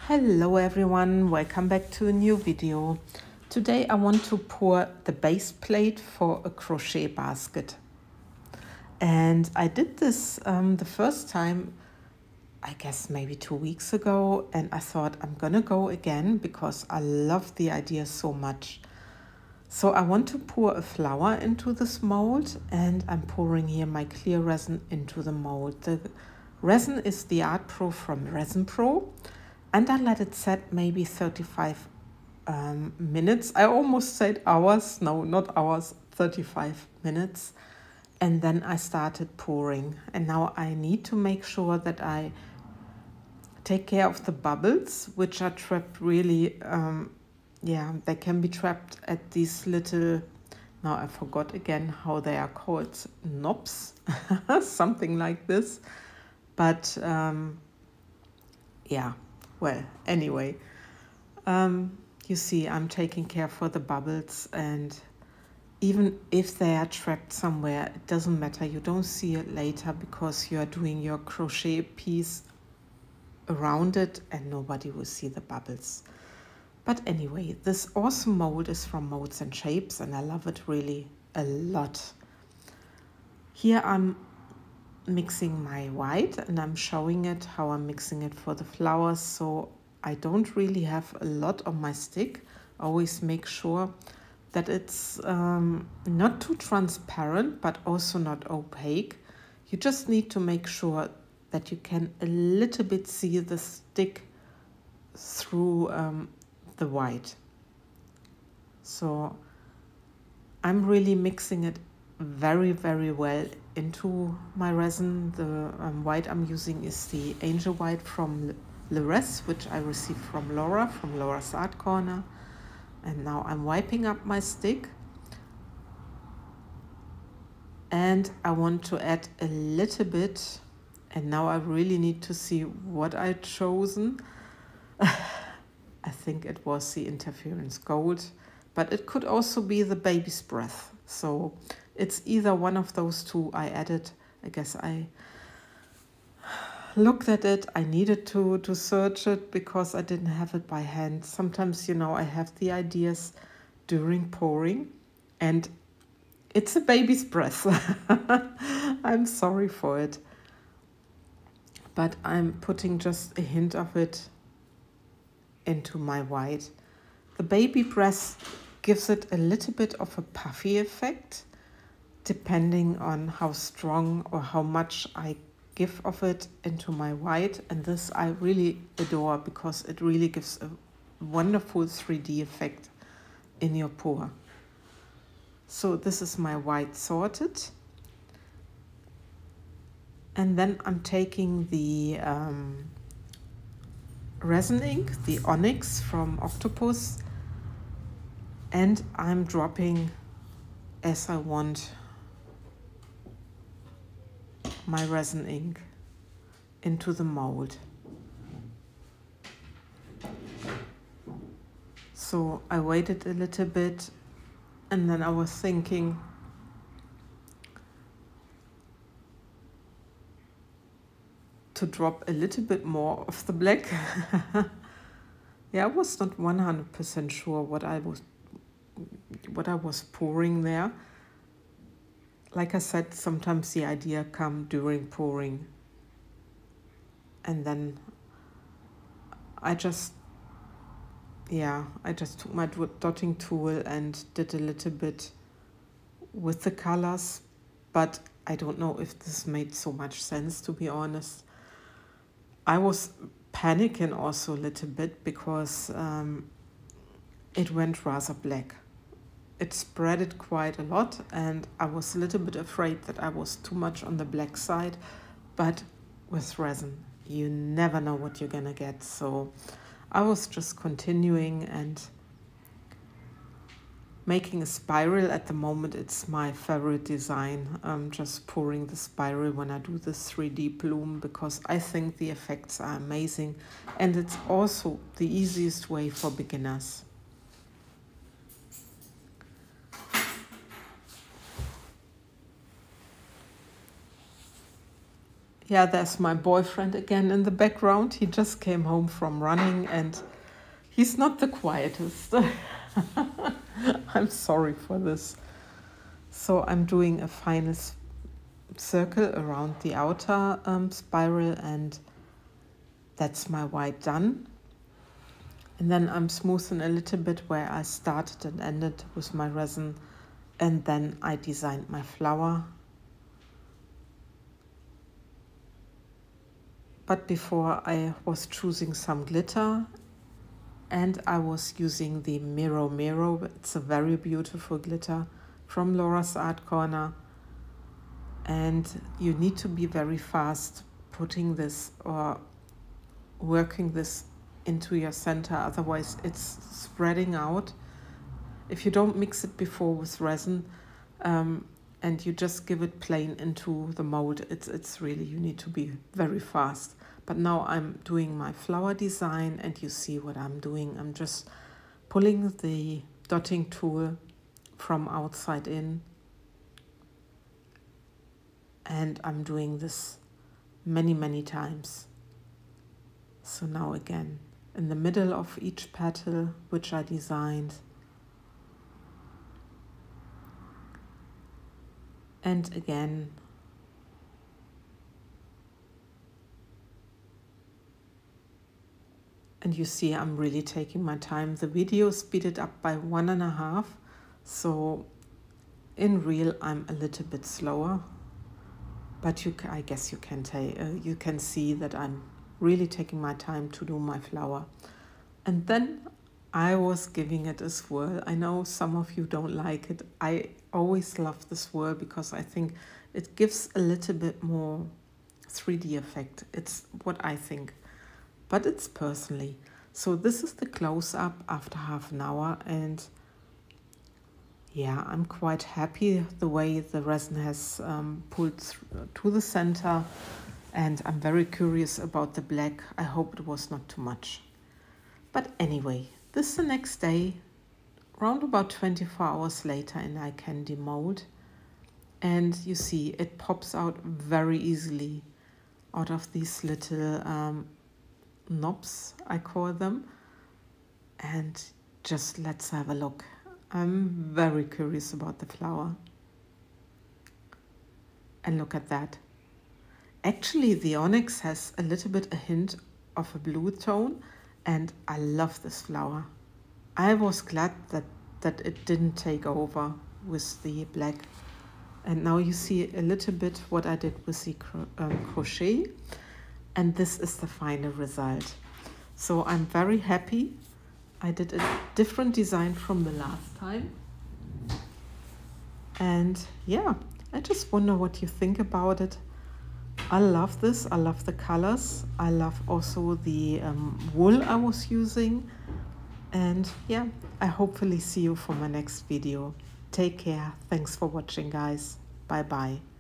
Hello everyone, welcome back to a new video. Today I want to pour the base plate for a crochet basket. And I did this the first time, I guess maybe 2 weeks ago, and I thought I'm gonna go again because I love the idea so much. So I want to pour a flower into this mold, and I'm pouring here my clear resin into the mold. The resin is the Art Pro from Resin Pro, and I let it set maybe 35 minutes. I almost said hours, no, not hours, 35 minutes. And then I started pouring. And now I need to make sure that I take care of the bubbles, which are trapped really, they can be trapped at these little, now I forgot again how they are called, knobs, something like this. But well, anyway, you see I'm taking care for the bubbles, and even if they are trapped somewhere, it doesn't matter. You don't see it later because you are doing your crochet piece around it and nobody will see the bubbles. But anyway, this awesome mold is from Molds and Shapes and I love it really a lot. Here I'm mixing my white and I'm showing it how I'm mixing it for the flowers, so I don't really have a lot on my stick. I always make sure that it's not too transparent but also not opaque. You just need to make sure that you can a little bit see the stick through the white. So I'm really mixing it very well into my resin. The white I'm using is the Angel White from Lores, which I received from Laura, from Laura's Art Corner. And now I'm wiping up my stick. And I want to add a little bit, and now I really need to see what I've chosen. I think it was the Interference Gold, but it could also be the Baby's Breath. So it's either one of those two I added. I guess I looked at it. I needed to search it because I didn't have it by hand. Sometimes, you know, I have the ideas during pouring and it's a baby's breath. I'm sorry for it. But I'm putting just a hint of it into my white. The baby breath gives it a little bit of a puffy effect, depending on how strong or how much I give of it into my white. And this I really adore because it really gives a wonderful 3D effect in your pour. So this is my white sorted. And then I'm taking the resin ink, the Onyx from Octopus, and I'm dropping as I want my resin ink into the mold. So I waited a little bit and then I was thinking, to drop a little bit more of the black. Yeah, I was not 100% sure what I was pouring there. Like I said, sometimes the idea comes during pouring. And then I just took my dotting tool and did a little bit with the colors. But I don't know if this made so much sense, to be honest. I was panicking also a little bit because it went rather black. It spread it quite a lot and I was a little bit afraid that I was too much on the black side, but with resin you never know what you're gonna get. So I was just continuing and making a spiral. At the moment it's my favorite design. I'm just pouring the spiral when I do this 3D bloom because I think the effects are amazing and it's also the easiest way for beginners. Yeah, there's my boyfriend again in the background. He just came home from running and he's not the quietest. I'm sorry for this. So I'm doing a final circle around the outer spiral, and that's my white done. And then I'm smoothing a little bit where I started and ended with my resin, and then I designed my flower. But before I was choosing some glitter, and I was using the Miro. It's a very beautiful glitter from Laura's Art Corner. And you need to be very fast putting this or working this into your center, otherwise it's spreading out. If you don't mix it before with resin and you just give it plain into the mold, it's really, you need to be very fast. But now I'm doing my flower design, and you see what I'm doing. I'm just pulling the dotting tool from outside in, and I'm doing this many times. So now again, in the middle of each petal which I designed, and again, and you see I'm really taking my time. The video speeded up by 1.5, so in real I'm a little bit slower, but I guess you can see that I'm really taking my time to do my flower. And then I was giving it a swirl. I know some of you don't like it. I always love the swirl because I think it gives a little bit more 3D effect. It's what I think, but it's personally. So this is the close-up after half an hour, and yeah, I'm quite happy the way the resin has pulled to the center, and I'm very curious about the black. I hope it was not too much. But anyway, this is the next day, around about 24 hours later, and I can demold. And you see it pops out very easily out of these little knobs, I call them. And just let's have a look. I'm very curious about the flower. And look at that. Actually, the onyx has a little bit a hint of a blue tone, and I love this flower. I was glad that it didn't take over with the black. And now you see a little bit what I did with the crochet, and this is the final result. So I'm very happy. I did a different design from the last time. And yeah, I just wonder what you think about it. I love this. I love the colors. I love also the wool I was using. And yeah, I hopefully see you for my next video. Take care. Thanks for watching, guys. Bye bye.